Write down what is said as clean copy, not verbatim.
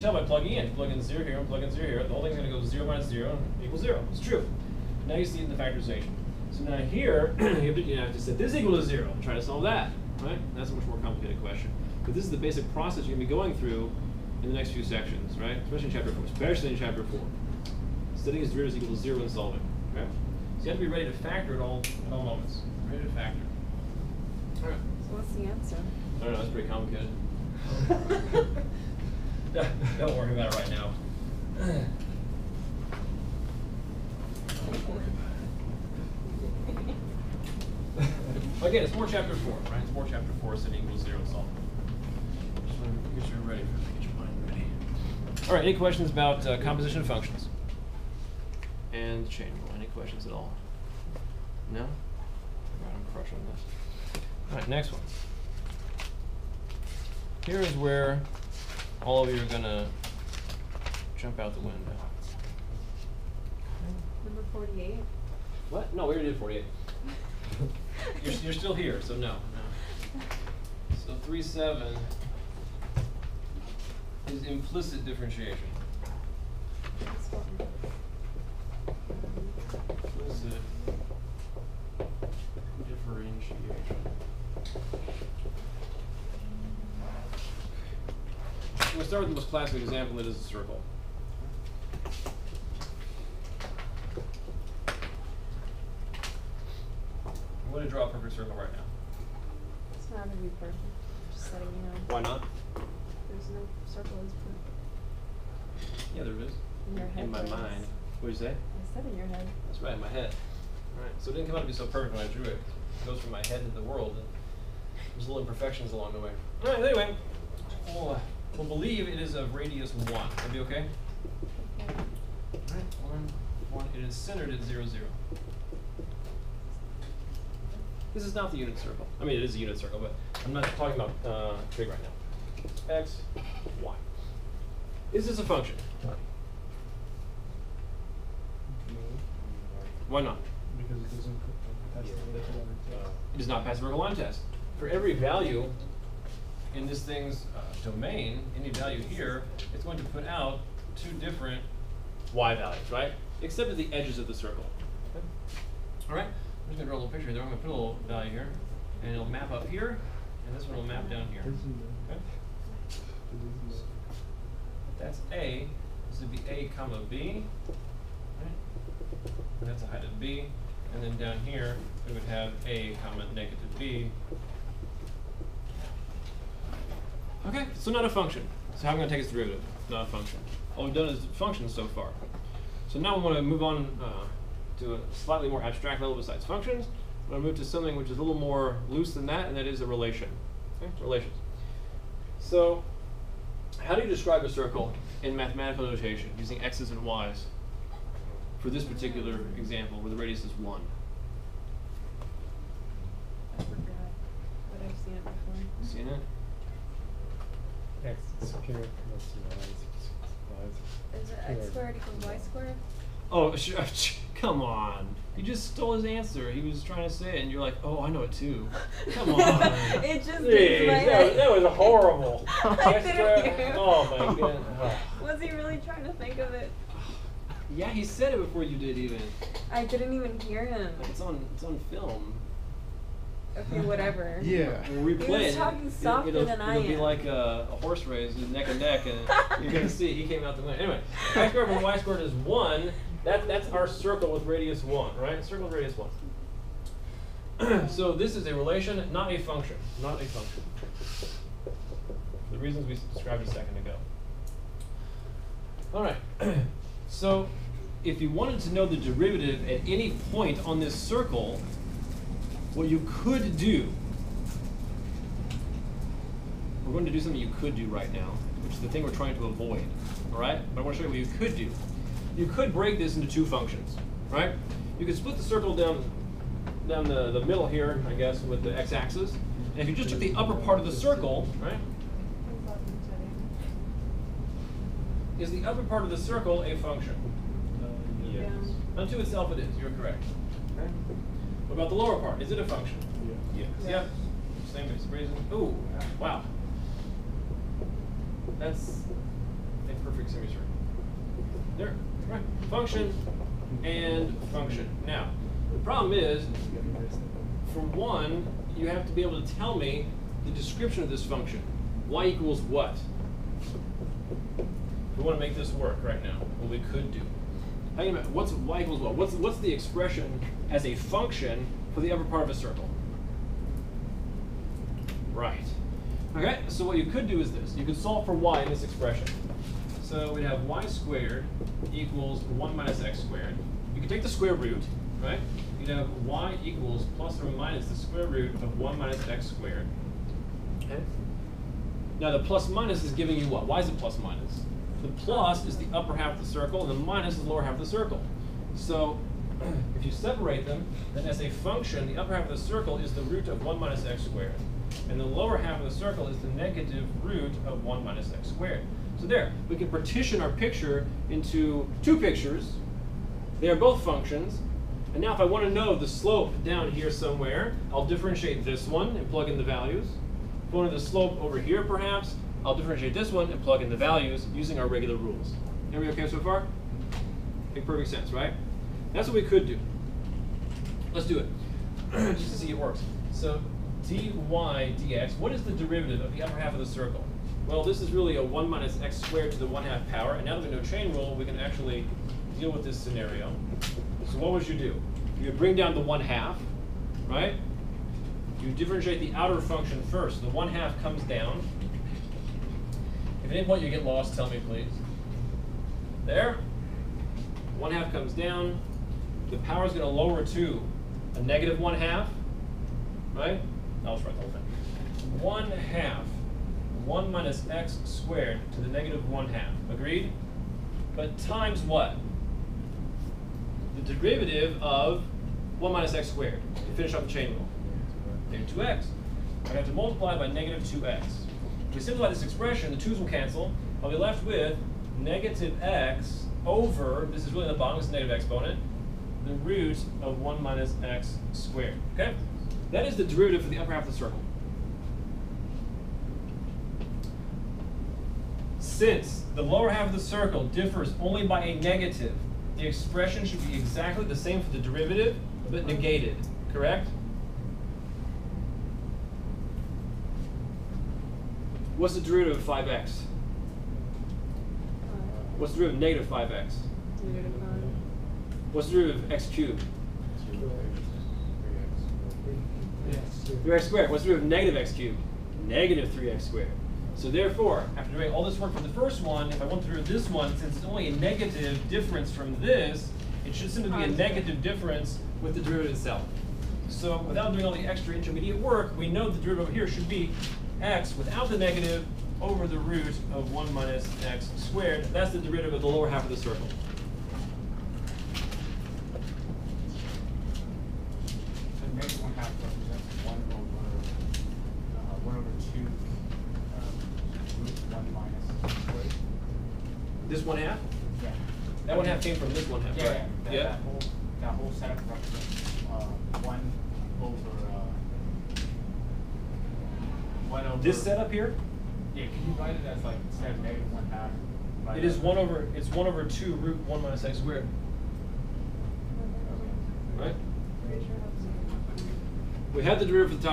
Tell by plugging in. Plug in 0 here and plug in 0 here. The whole thing's going to go 0 minus 0 equals 0. It's true. Now you see it in the factorization. So now here, you have to set this equal to 0 and try to solve that, right? That's a much more complicated question. But this is the basic process you're going to be going through in the next few sections, right? Especially in chapter 4. Especially in chapter 4. Setting its derivatives equal to 0 and solving, okay? So you have to be ready to factor at all moments. Ready to factor. All right. So what's the answer? I don't know. That's pretty complicated. Don't worry about it right now. Again, it's more chapter 4, right? It's more chapter 4, setting equals 0 and solving. Just want to get you ready for it, get your mind ready. All right, any questions about composition of functions? And chain rule. Any questions at all? No? All right, I'm crushing this. All right, next one. Here is where all of you are going to jump out the window. Number 48? What? No, we already did 48. you're still here, so no. So 3.7 is implicit differentiation. Implicit differentiation. We'll start with the most classic example, that is a circle. I'm going to draw a perfect circle right now. It's not going to be perfect. Just letting you know. Why not? There's no circle is perfect. Yeah, there is. In your head. In my mind. What did you say? I said in your head. That's right, in my head. All right. So it didn't come out to be so perfect when I drew it. It goes from my head to the world, and there's little imperfections along the way. All right. Anyway, we'll believe it is of radius 1. That'd be okay? Okay. All right. 1. It is centered at 0, 0. This is not the unit circle. I mean, it is a unit circle, but I'm not talking about trig right now. X, Y. Is this a function? Why not? Because it doesn't pass the vertical line test. It does not pass the vertical line test. For every value in this thing's domain, any value here, it's going to put out 2 different y values, right? Except at the edges of the circle. Okay. All right? I'm just going to draw a little picture there. I'm going to put a little value here, and it'll map up here, and this one will map down here. Okay? That's A. This would be A comma B. Right? And that's a height of B. And then down here, we would have A comma negative B. Okay, so not a function. So how am I going to take its derivative? Not a function. All we've done is functions so far. So now we want to move on to a slightly more abstract level besides functions. I'm going to move to something which is a little more loose than that, and that is a relation. Okay? Relations. So how do you describe a circle in mathematical notation using x's and y's for this particular example where the radius is 1? I forgot, but I've seen it before. Seen it? X squared plus Y. Is it x squared equals y squared? Oh, come on. You just stole his answer. He was trying to say it, and you're like, oh, I know it too. Come on. It just Jeez, my head. that was horrible. I didn't hear. Oh, my goodness. Was he really trying to think of it? Yeah, he said it before you did even. I didn't even hear him. Like, it's on film. Okay, whatever. Yeah. We'll replay He was it. talking softer than I It'll be am. like a horse race, neck and neck, and you're going to see he came out the winner. Anyway, x squared plus y squared is 1. That's our circle with radius 1, right? Circle with radius 1. So this is a relation, not a function. Not a function. For the reasons we described a second ago. All right. So if you wanted to know the derivative at any point on this circle, what you could do, we're going to do something you could do right now, which is the thing we're trying to avoid. All right? But I want to show you what you could do. You could break this into 2 functions, right? You could split the circle down the middle here, I guess, with the x-axis. And if you just took the upper part of the circle, right? Is the upper part of the circle a function? Yes. Unto itself it is. You're correct. Okay. What about the lower part? Is it a function? Yeah. Yes. Yep. Same reason. Ooh, wow. That's a semicircle. There, right. Function and function. Now, the problem is, for one, you have to be able to tell me the description of this function. Y equals what? We want to make this work right now. What we could do. What's y equals what? What's the expression as a function for the upper part of a circle? Right. Okay, so what you could do is this. You could solve for y in this expression. So we'd have y squared equals 1 minus x squared. You could take the square root, right? You'd have y equals plus or minus the square root of 1 minus x squared. Okay. Now the plus minus is giving you what? Why is it plus minus? The plus is the upper half of the circle, and the minus is the lower half of the circle. So if you separate them, then as a function, the upper half of the circle is the root of 1 minus x squared. And the lower half of the circle is the negative root of 1 minus x squared. So there, we can partition our picture into two pictures. They are both functions. And now if I want to know the slope down here somewhere, I'll differentiate this one and plug in the values. If I want the slope over here perhaps, I'll differentiate this one and plug in the values using our regular rules. Are we okay so far? Make perfect sense, right? That's what we could do. Let's do it, just to see it works. So dy dx, what is the derivative of the upper half of the circle? Well, this is really a 1 minus x squared to the 1/2 power, and now that we know chain rule, we can actually deal with this scenario. So what would you do? You would bring down the 1/2, right? You differentiate the outer function first. The 1/2 comes down. If at any point you get lost, tell me please. There. 1/2 comes down. The power is going to lower to a negative 1/2, right? I'll just write the whole thing. 1/2, 1 minus x squared to the negative 1/2. Agreed? But times what? The derivative of 1 minus x squared. To finish off the chain rule. Negative 2x. I have to multiply by negative 2x. If we simplify this expression, the 2's will cancel. I'll be left with negative x over, this is really the bottom, it's a negative exponent, the root of 1 minus x squared. Okay? That is the derivative for the upper half of the circle. Since the lower half of the circle differs only by a negative, the expression should be exactly the same for the derivative, but negated. Correct? What's the derivative of 5x? What's the derivative of negative 5x? Negative 9. What's the derivative of x cubed? 3x squared. What's the derivative of negative x cubed? Negative 3x squared. So therefore, after doing all this work for the first one, if I want to derive this one, since it's only a negative difference from this, it should simply be a negative difference with the derivative itself. So without doing all the extra intermediate work, we know the derivative over here should be x without the negative over the root of 1 minus x squared. That's the derivative of the lower half of the circle. So negative 1/2 represents 1 over 2 root 1 minus squared. This 1/2? Yeah. That 1/2 came from this 1/2, Yeah, right? yeah. That whole setup represents 1 over. 1 over. This setup here? Yeah, can you write it as like instead of negative 1/2? It is 1 over 2 root 1 minus x squared. Right? Pretty sure that's We had the derivative for the top.